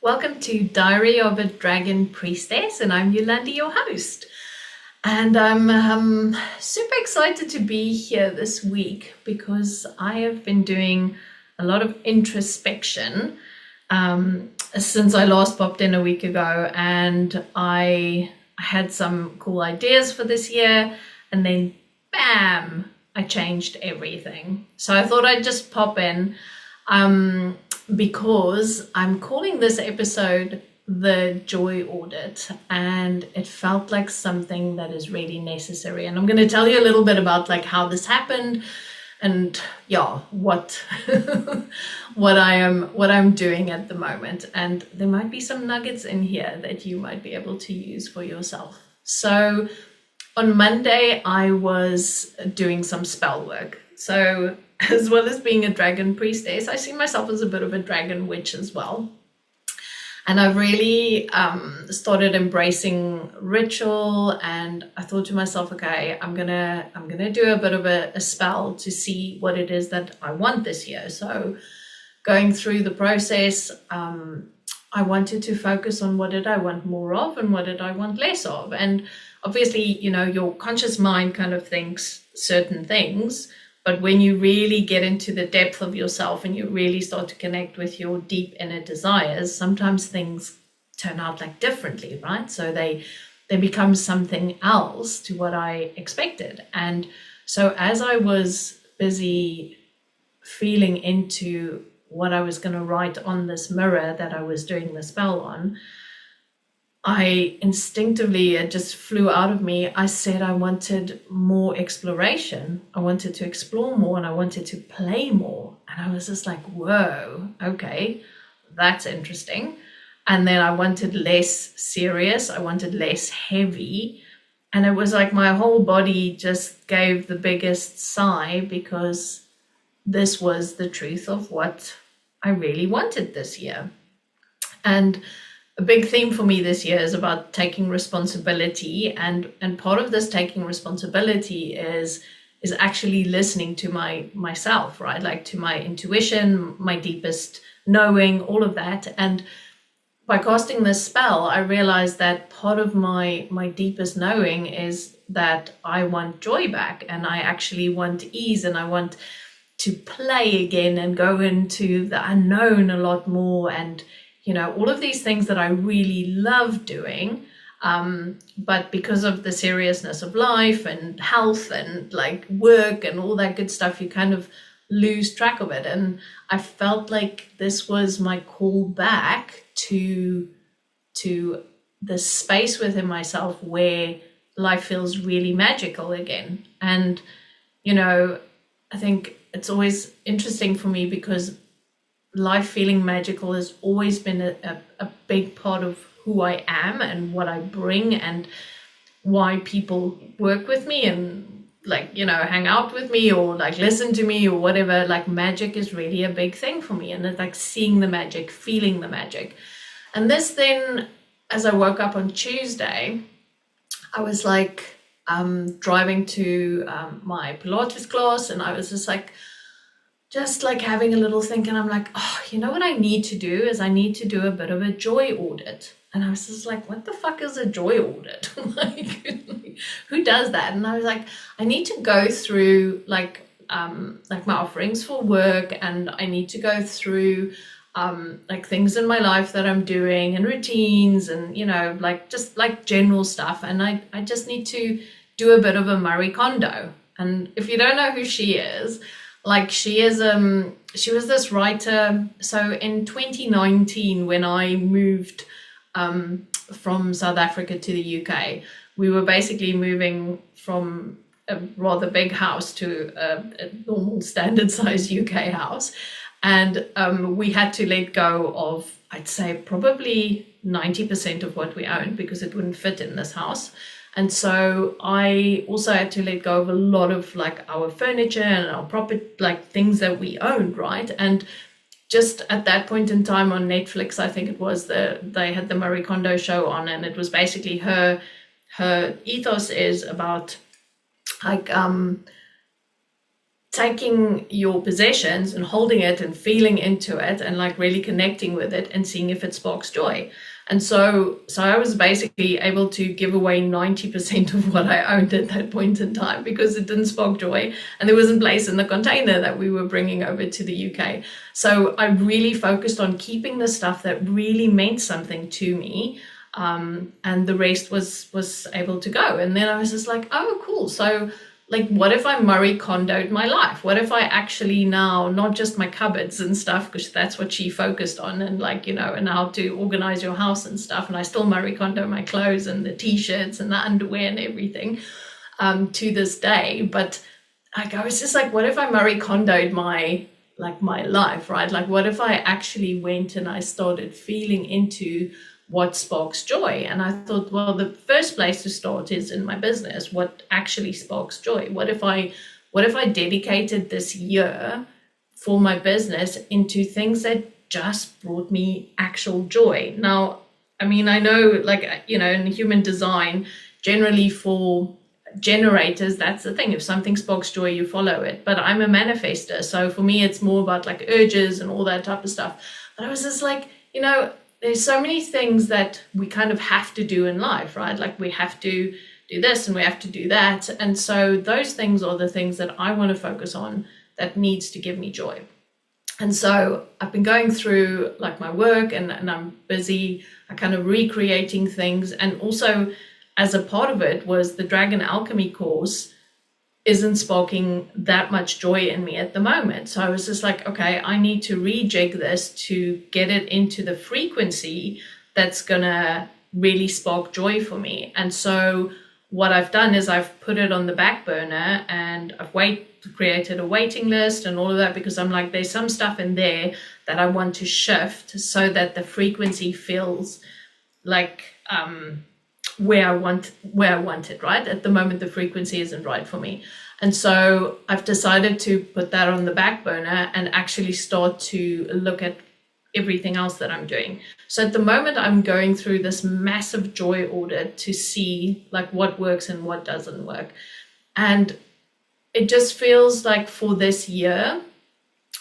Welcome to Diary of a Dragon Priestess, and I'm Yolandi, your host. And I'm super excited to be here this week because I have been doing a lot of introspection since I last popped in a week ago, and I had some cool ideas for this year, and then bam, I changed everything. So I thought I'd just pop in because I'm calling this episode the Joy Audit, and it felt like something that is really necessary. And I'm going to tell you a little bit about like how this happened and what what I'm doing at the moment. And there might be some nuggets in here that you might be able to use for yourself. So on Monday, I was doing some spell work. So as well as being a dragon priestess, I see myself as a bit of a dragon witch as well. And I've really started embracing ritual, and I thought to myself, okay, I'm gonna do a bit of a spell to see what it is that I want this year. So going through the process, I wanted to focus on what did I want more of and what did I want less of. And obviously, your conscious mind kind of thinks certain things, but when you really get into the depth of yourself and you really start to connect with your deep inner desires, sometimes things turn out like differently, right? So they become something else to what I expected. And so as I was busy feeling into what I was going to write on this mirror that I was doing the spell on, I instinctively, it just flew out of me. I said I wanted more exploration. I wanted to explore more and I wanted to play more. And I was just like, whoa, okay, that's interesting. And then I wanted less serious. I wanted less heavy. And it was like my whole body just gave the biggest sigh because this was the truth of what I really wanted this year. And a big theme for me this year is about taking responsibility, and part of this taking responsibility is actually listening to myself, right? Like to my intuition, my deepest knowing, all of that. And by casting this spell, I realized that part of my deepest knowing is that I want joy back, and I actually want ease, and I want to play again and go into the unknown a lot more, and all of these things that I really love doing, but because of the seriousness of life and health and like work and all that good stuff, you kind of lose track of it. And I felt like this was my call back to the space within myself where life feels really magical again. And, I think it's always interesting for me because life feeling magical has always been a big part of who I am and what I bring and why people work with me and hang out with me or listen to me or whatever. Like magic is really a big thing for me, and it's like seeing the magic, feeling the magic. And this then, as I woke up on Tuesday, I was driving to my Pilates class, and I was just having a little think, and I'm like, oh, what I need to do is I need to do a bit of a joy audit. And I was just like, what the fuck is a joy audit? Who does that? And I was like, I need to go through my offerings for work, and I need to go through things in my life that I'm doing and routines and, just general stuff. And I just need to do a bit of a Marie Kondo. And if you don't know who she is, she was this writer. So in 2019, when I moved from South Africa to the UK, we were basically moving from a rather big house to a normal standard size UK house. And we had to let go of, I'd say, probably 90% of what we owned because it wouldn't fit in this house. And so I also had to let go of a lot of our furniture and our property, things that we owned, right? And just at that point in time on Netflix, I think it was they had the Marie Kondo show on, and it was basically her ethos is about taking your possessions and holding it and feeling into it and like really connecting with it and seeing if it sparks joy. And so I was basically able to give away 90% of what I owned at that point in time because it didn't spark joy and there wasn't place in the container that we were bringing over to the UK. So I really focused on keeping the stuff that really meant something to me, and the rest was able to go. And then I was just like, oh, cool. So like, what if I Marie Kondoed my life? What if I actually now, not just my cupboards and stuff, because that's what she focused on, and like, and how to organize your house and stuff. And I still Marie Kondo my clothes and the t-shirts and the underwear and everything to this day. But I was just like, what if I Marie Kondoed my life, right? Like, what if I actually went and I started feeling into what sparks joy? And I thought, well, the first place to start is in my business. What actually sparks joy? What if I dedicated this year for my business into things that just brought me actual joy? Now, I mean, I know, like, in human design, generally for generators, that's the thing. If something sparks joy, you follow it. But I'm a manifester, so for me, it's more about like urges and all that type of stuff. But I was just like, there's so many things that we kind of have to do in life, right? Like, we have to do this and we have to do that. And so those things are the things that I want to focus on that needs to give me joy. And so I've been going through like my work and I'm busy, kind of recreating things. And also as a part of it was the Dragon Alchemy course isn't sparking that much joy in me at the moment. So I was just like, okay, I need to rejig this to get it into the frequency that's gonna really spark joy for me. And so what I've done is I've put it on the back burner and I've created a waiting list and all of that, because I'm like, there's some stuff in there that I want to shift so that the frequency feels like where I want it, right? At the moment, the frequency isn't right for me. And so I've decided to put that on the back burner and actually start to look at everything else that I'm doing. So at the moment, I'm going through this massive joy audit to see like what works and what doesn't work. And it just feels like for this year,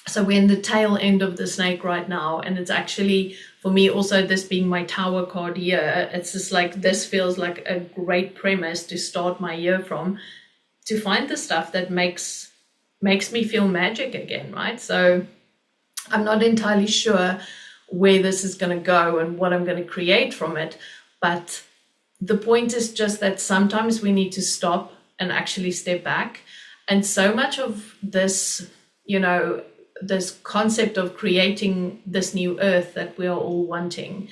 so we're in the tail end of the snake right now, and it's actually, for me also, this being my Tower card year, it's just like, this feels like a great premise to start my year from, to find the stuff that makes me feel magic again, right? So I'm not entirely sure where this is going to go and what I'm going to create from it, but the point is just that sometimes we need to stop and actually step back. And so much of this, this concept of creating this new earth that we are all wanting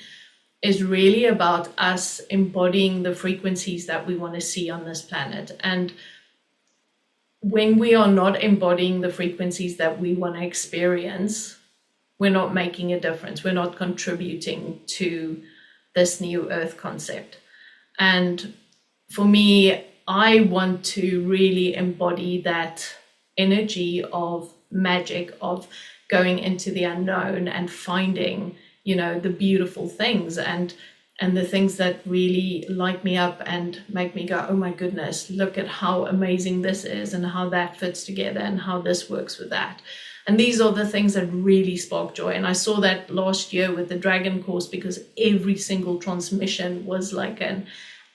is really about us embodying the frequencies that we want to see on this planet. And when we are not embodying the frequencies that we want to experience, we're not making a difference. We're not contributing to this new earth concept. And for me, I want to really embody that energy of magic, of going into the unknown and finding, the beautiful things and the things that really light me up and make me go, oh my goodness, look at how amazing this is and how that fits together and how this works with that. And these are the things that really spark joy. And I saw that last year with the Dragon course, because every single transmission was like an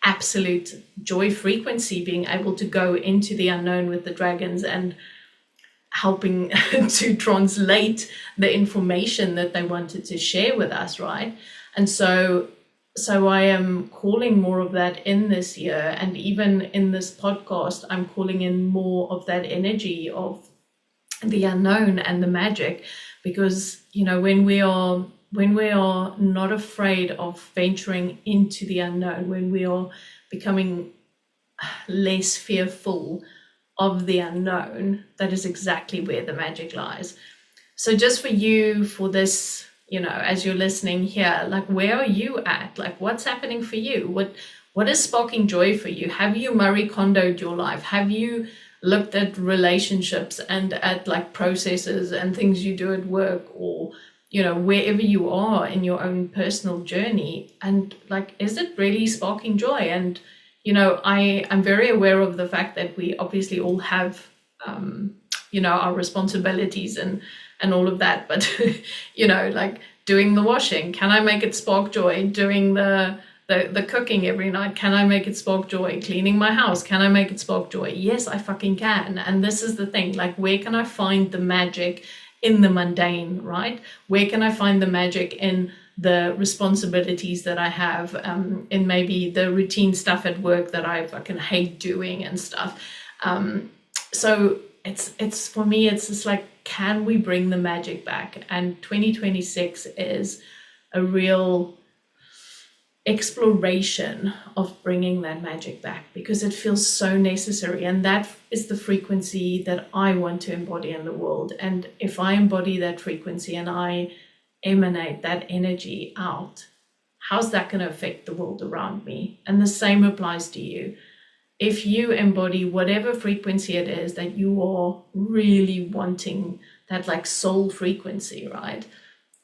absolute joy frequency, being able to go into the unknown with the dragons and helping to translate the information that they wanted to share with us, right? And so I am calling more of that in this year, and even in this podcast, I'm calling in more of that energy of the unknown and the magic, because when we are not afraid of venturing into the unknown, when we are becoming less fearful of the unknown, that is exactly where the magic lies. So just for you, for this, as you're listening here, like, where are you at? Like, what's happening for you? What is sparking joy for you? Have you Marie Kondoed your life? Have you looked at relationships and at like processes and things you do at work, or wherever you are in your own personal journey, and like, is it really sparking joy? And I'm very aware of the fact that we obviously all have our responsibilities and all of that. But like doing the washing, can I make it spark joy? Doing the cooking every night, can I make it spark joy? Cleaning my house, can I make it spark joy? Yes, I fucking can. And this is the thing, like, where can I find the magic in the mundane, right? Where can I find the magic in the responsibilities that I have, in maybe the routine stuff at work that I fucking hate doing and stuff. So it's for me, it's just like, can we bring the magic back? And 2026 is a real exploration of bringing that magic back, because it feels so necessary, and that is the frequency that I want to embody in the world. And if I embody that frequency and I emanate that energy out, how's that going to affect the world around me? And the same applies to you. If you embody whatever frequency it is that you are really wanting, that like soul frequency, right?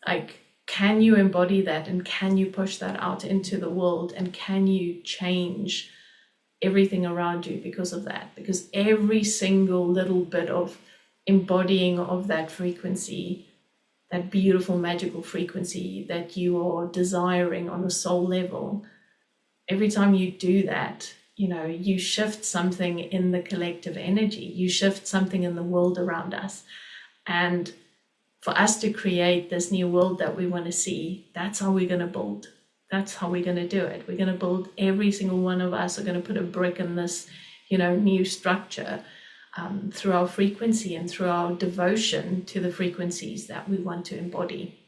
Like, can you embody that, and can you push that out into the world, and can you change everything around you because of that? Because every single little bit of embodying of that frequency, that beautiful magical frequency that you are desiring on a soul level, every time you do that, you shift something in the collective energy, you shift something in the world around us. And for us to create this new world that we want to see, that's how we're going to build. That's how we're going to do it. We're going to build, every single one of us are going to put a brick in this, new structure, through our frequency and through our devotion to the frequencies that we want to embody.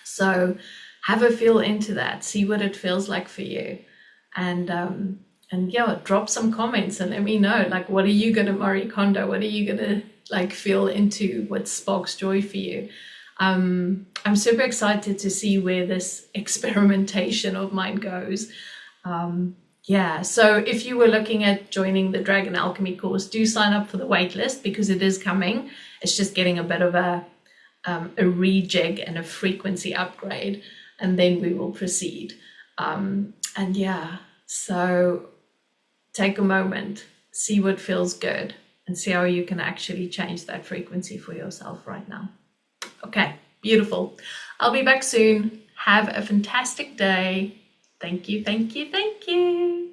So have a feel into that, see what it feels like for you. And yeah, drop some comments and let me know, like, what are you going to Marie Kondo? What are you going to like feel into? What sparks joy for you? I'm super excited to see where this experimentation of mine goes. Yeah, so if you were looking at joining the Dragon Alchemy course, do sign up for the waitlist, because it is coming. It's just getting a bit of a rejig and a frequency upgrade, and then we will proceed. And yeah, so take a moment, see what feels good, and see how you can actually change that frequency for yourself right now. Okay, beautiful. I'll be back soon. Have a fantastic day. Thank you, thank you, thank you.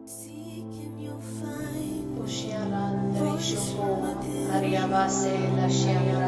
Seeking you'll find. Ushialande shoko, Ariabase la shiana.